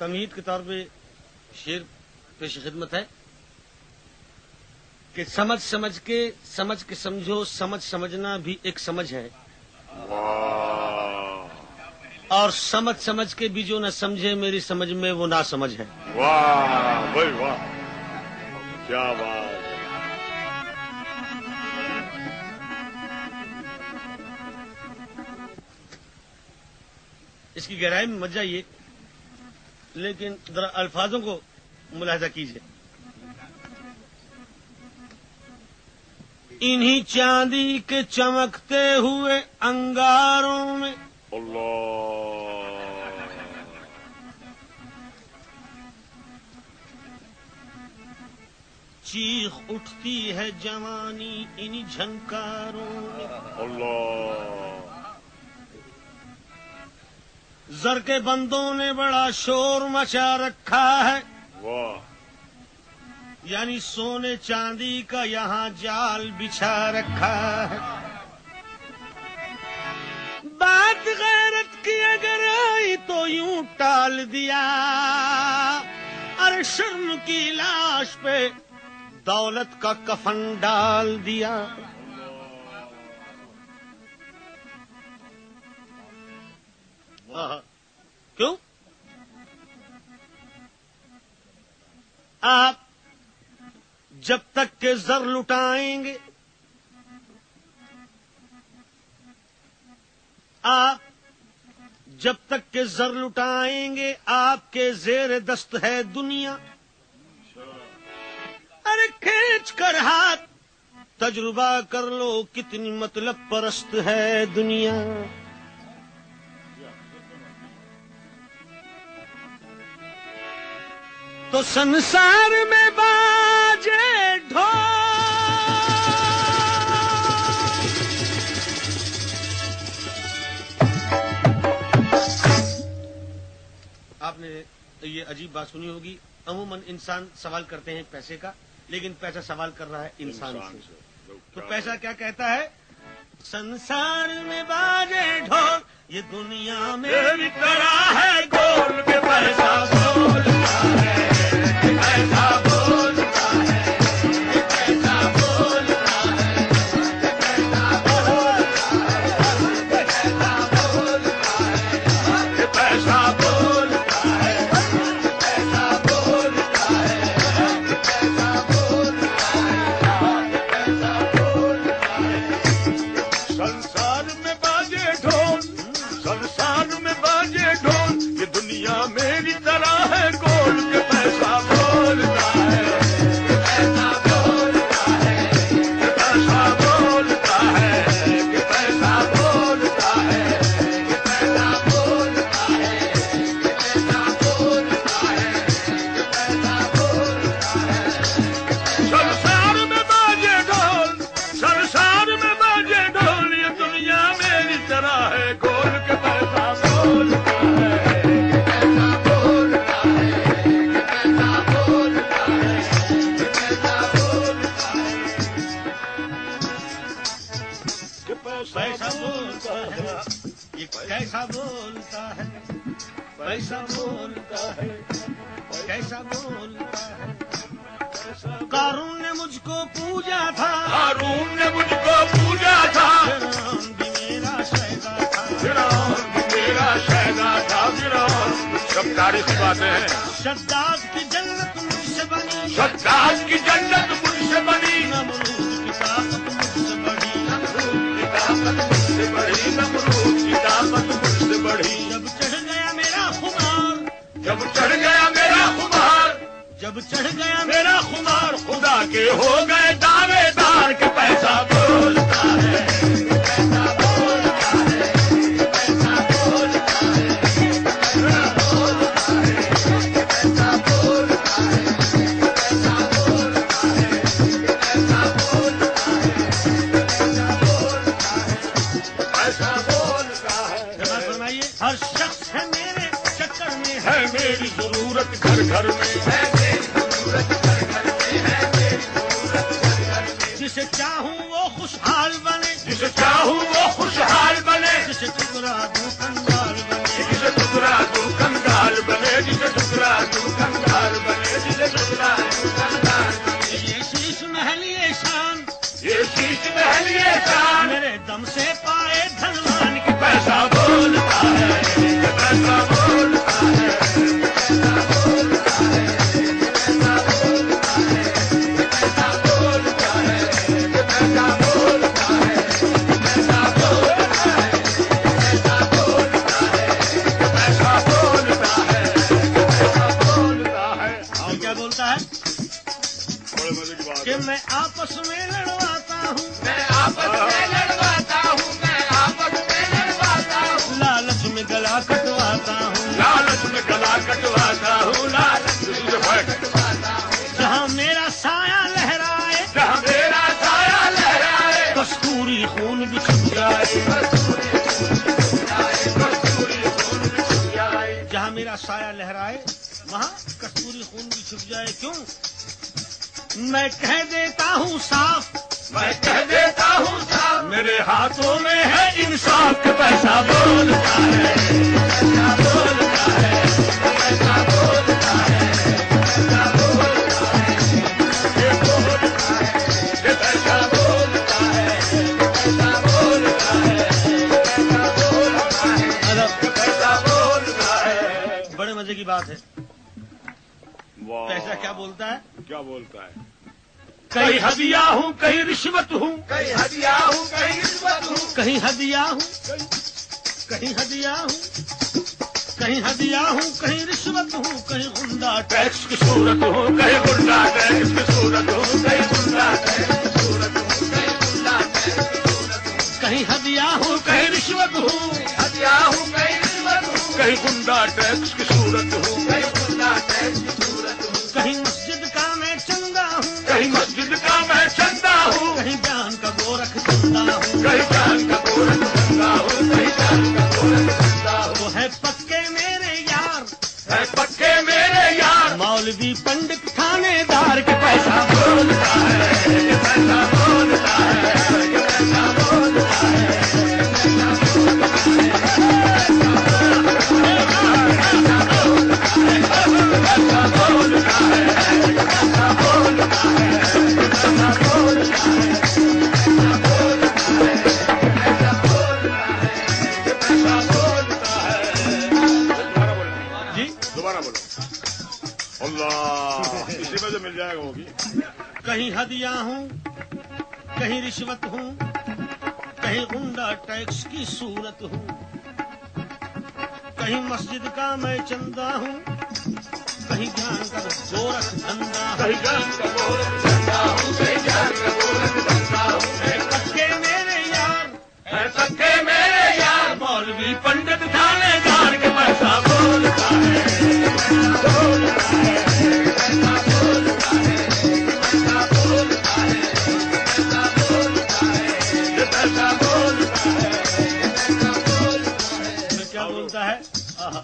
تمہید کے طور پہ شعر پیش خدمت ہے کہ سمجھ کے سمجھو، سمجھ سمجھنا بھی ایک سمجھ ہے، اور سمجھ کے بھی جو نہ سمجھے میری سمجھ میں وہ نہ سمجھ ہے۔ واہ بھائی واہ، کیا بات! اس کی گہرائی میں مت جائیے، لیکن ذرا الفاظوں کو ملاحظہ کیجیے۔ انہی چاندی کے چمکتے ہوئے انگاروں میں اللہ، چیخ اٹھتی ہے جوانی انہی جھنکاروں میں۔ اللہ، زر کے بندوں نے بڑا شور مچا رکھا ہے، واہ، یعنی سونے چاندی کا یہاں جال بچھا رکھا ہے۔ بات غیرت کی اگر آئی تو یوں ٹال دیا، ارے شرم کی لاش پہ دولت کا کفن ڈال دیا۔ کیوں؟ آپ جب تک کہ زر لٹائیں گے، آپ جب تک کہ زر لٹائیں گے، آپ کے زیر دست ہے دنیا۔ ارے کھینچ کر ہاتھ تجربہ کر لو کتنی مطلب پرست ہے دنیا۔ تو سنسار میں باجے ڈھول، آپ نے یہ عجیب بات سنی ہوگی، عموماً انسان سوال کرتے ہیں پیسے کا، لیکن پیسہ سوال کر رہا ہے انسان سے۔ تو پیسہ کیا کہتا ہے؟ سنسار میں باجے ڈھول، یہ دنیا میری طرح ہے گول کے پیسہ بولتا ہے، پیسہ بولتا ہے، پیسہ بولتا ہے، پیسہ بولتا ہے، پیسہ بولتا ہے، پیسہ بولتا ہے، پیسہ بولتا ہے۔ سنسار میں باجے ڈھول، سنسار میں باجے ڈھول، یہ دنیا میری طرح ہے گول کے پیسہ بولتا ہے، پیسہ بولتا ہے، پیسہ بولتا ہے، پیسہ بولتا ہے، پیسہ بولتا ہے، پیسہ بولتا ہے، پیسہ بولتا ہے۔ سنسار میں باجے ڈھول، سنسار میں باجے ڈھول، یہ دنیا میری طرح ہے گول کے پیسہ بولتا ہے، پیسہ بولتا ہے، پیسہ بولتا ہے، پیسہ بولتا ہے، پیسہ بولتا ہے، یہ کیسا بولتا ہے، پیسہ بولتا ہے، کیسا بولتا ہے۔ قارون نے مجھ کو پوجا تھا، ہارون نے مجھ کو پوجا تھا، فرعون بھی میرا شہدا تھا، فرعون بھی میرا شہدا تھا، فرعون، سب تاریخی باتیں ہیں۔ شداد کی جنت مجھ سے بنی، شداد کی جنت مجھ سے بنی، نمرود کی طاقت مجھ سے بڑی، نمرود کی طاقت مجھ سے بڑی، نمرود کی طاقت مجھ سے بڑی۔ جب چڑھ گیا میرا خمار، جب چڑھ گیا میرا خمار، جب چڑھ گیا میرا خمار، خدا کے ہو گئے دعوے دار کے پیسہ بولتا ہے، پیسہ بولتا ہے، پیسہ بولتا ہے، پیسہ بولتا ہے، پیسہ بولتا ہے، پیسہ بولتا ہے، پیسہ بولتا ہے، پیسہ بولتا ہے۔ جمع فرمائیے، ہر شخص ہے میرے چکر میں ہے، ہے میری ضرورت گھر گھر میں، ہے میری ضرورت گھر گھر میں، ہے میری ضرورت گھر گھر میں۔ جسے چاہوں وہ خوشحال بنے، جسے چاہوں وہ خوشحال بنے، جسے ٹکرا دوں کنگال بنے، جسے ٹکرا دوں کنگال بنے، جسے ٹکرا چھپ جائے جہاں میرا سایہ لہرائے وہاں کستوری خون بھی چھپ جائے. کیوں؟ میں کہہ دیتا ہوں صاف، میں کہہ دیتا ہوں صاحب میرے ہاتھوں میں ہے انصاف کا پیسہ بولتا ہے پیسہ بولتا ہے پیسہ بولتا ہے پیسہ بولتا ہے یہ بولتا ہے یہ پیسہ بولتا ہے پیسہ بولتا ہے پیسہ بولتا ہے یہ پیسہ بولتا ہے. بڑے مزے کی بات ہے. واہ پیسہ کیا بولتا ہے؟ کیا بولتا ہے؟ کہیں ہدیہ ہوں کہیں رشوت ہوں، کہیں ہدیہ ہوں کہیں رشوت ہوں کہیں ہدیہ ہوں کہیں ہدیہ ہوں کہیں ہدیہ ہوں کہیں رشوت ہوں، کہیں غنڈہ ٹیکس کی صورت ہو کہیں گنڈا ٹیکس کی صورت ہو کہیں گنڈا ٹیکس کی صورت ہو کہیں گنڈا ٹیکس کی صورت ہو کہیں ہدیہ ہوں کہیں رشوت ہوں، ہدیہ ہوں کہیں رشوت ہو کہیں گنڈا ٹیکس کی صورت ہو کہیں گنڈا ٹیکس کی صورت ہو کہیں مسجد کا میں چندہ ہوں، کہیں مسجد کا میں چندہ ہوں کہیں جان کا گورکھ چندہ ہوں. کہیں جان کا گورکھ چندہ ہوں کہیں جان کا گورکھ چندہ ہو وہ ہے پکے میرے یار، ہے پکے میرے یار مولوی پنڈت تھانے دار کے پیسہ بولتا ہے یہ پیسہ بولتا ہے یہ پیسہ بولتا ہے جی. دوبارہ بولو اللہ اسی میں سے مل جائے گا ہوگی. کہیں ہدیہ ہوں کہیں رشوت ہوں، کہیں غنڈہ ٹیکس کی صورت ہوں، کہیں مسجد کا میں چندہ ہوں، کہیں جان کا گورکھ دھندا ہوں. کہیں جان کا گورکھ چندہ ہوں کہیں جان کا گورکھ چندہ ہوں پکے میرے یار ہے پکے میرے یار مولوی پنڈت تھانے دار کے پیسہ بولتا ہے پیسہ بولتا ہے پیسہ بولتا ہے پیسہ بولتا ہے پیسہ بولتا ہے یہ پیسہ بولتا ہے پیسہ بولتا ہے. میں کیا بولتا ہے؟ آہا.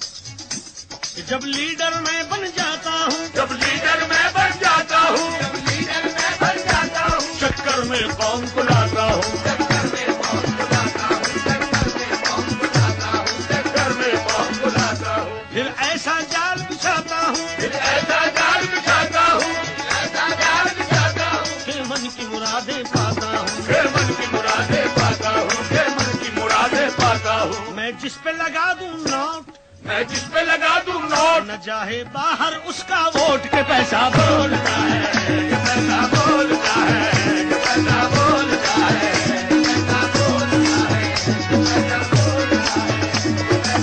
کہ جب لیڈر میں بن جاتا ہوں، جب لیڈر میں بن جاتا ہوں جب لیڈر میں بن جاتا ہوں چکر میں قوم کو لاتا ہوں، چکر میں قوم کو لاتا ہوں چکر میں قوم کو لاتا ہوں چکر میں قوم کو لاتا ہوں پھر ایسا جال بچھاتا ہوں پھر ایسا جال بچھاتا ہوں ایسا جال بچھاتا ہوں کہ من کی مرادیں پاتا ہوں. پھر من کی مرادیں پاتا ہوں پھر من کی مرادیں پاتا ہوں میں جس پہ لگا دوں نوٹ، میں جس پہ لگا دوں نوٹ نہ چاہے باہر اس کا ووٹ کے پیسہ بولتا ہے. یہ پیسہ بولتا ہے یہ پیسہ بولتا ہے پیسہ بولتا ہے پیسہ بولتا ہے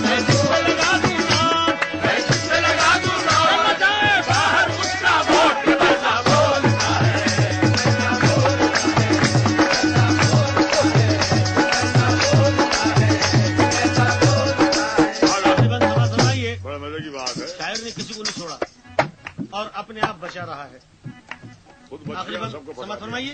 میں جس پہ لگا دوں نوٹ، میں جس پہ لگا دوں نوٹ نہ جائے باہر اس کا ووٹ یہ پیسہ بولتا ہے پیسہ بولتا ہے پیسہ بولتا ہے پیسہ بولتا ہے پیسہ بولتا ہے. تقریباً سمجھائیے. بڑا مزے کی بات ہے شاعر نے کسی کو نہیں چھوڑا اور اپنے آپ بچا رہا ہے. خود بچ آخری گیا بات سب کو سمجھ پتا فرمائیے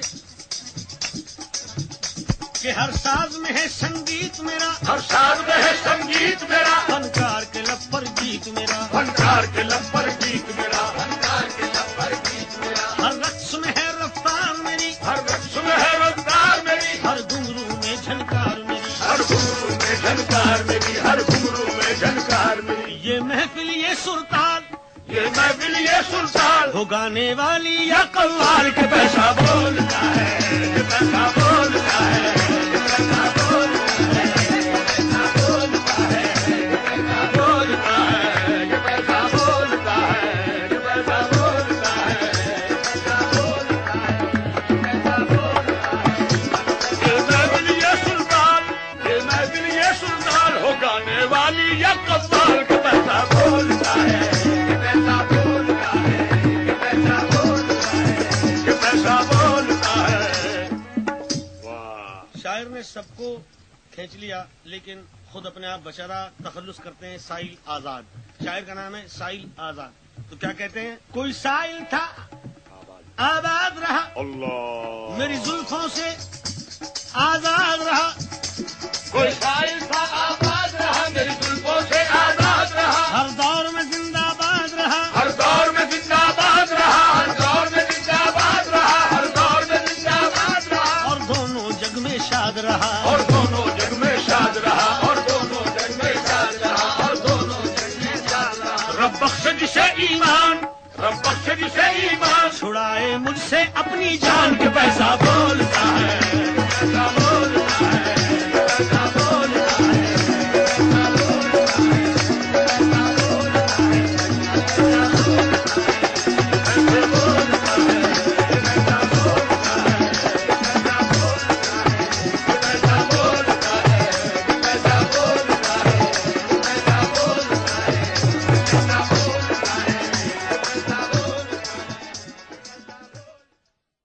کہ ہر ساز میں ہے سنگیت میرا، ہر سال میں ہے سنگیت میرا فنکار کے لب پر گیت میرا، فنکار کے لب پر گیت میرا فنکار کے لب پر گیت میرا ہر رقص میں ہے رفتار میری، ہر رقص میں ہے رفتار میری ہر گھنگرو میں جھنکار میری، ہر گھنگرو میں جھنکار میری ہر گھنگرو میں جھنکار میری. یہ محفل یہ سرتال یہ محفل یہ سلطان ہو گانے والی یا قوال کے پیسہ بولتا ہے یہ پیسہ بولتا ہے یہ پیسہ بولتا ہے یہ پیسہ بولتا ہے یہ پیسہ بولتا ہے یہ پیسہ بولتا ہے یہ پیسہ بولتا ہے یہ پیسہ بولتا ہے یہ پیسہ بولتا ہے. یہ محفل یہ سلطان یہ محفل یہ سلطان ہو گانے والی یا قوال کے پیسہ بولتا ہے یہ پیسہ بولتا ہے یہ پیسہ بولتا ہے یہ پیسہ بولتا ہے. واہ شاعر نے سب کو کھینچ لیا لیکن خود اپنے آپ بچا رہا. تخلص کرتے ہیں سائل آزاد. شاعر کا نام ہے سائل آزاد. تو کیا کہتے ہیں؟ کوئی سائل تھا آباد رہا اللہ میری زلفوں سے آزاد رہا کوئی شاعر تھا آباد رہا میری زلفوں سے آزاد رہا ہر دور میں زندہ باد رہا ہر دور میں زندہ باد رہا ہر دور میں زندہ باد رہا ہر دور میں زندہ باد رہا اور دونوں جگ میں شاد رہا اور دونوں جگ میں شاد رہا اور دونوں جگ میں شاد رہا اور دونوں جگ میں شاد رہا رب بخش جسے ایمان رب بخش جسے ایمان چھڑائے مجھ سے اپنی جان کے پیسہ بولتا ہے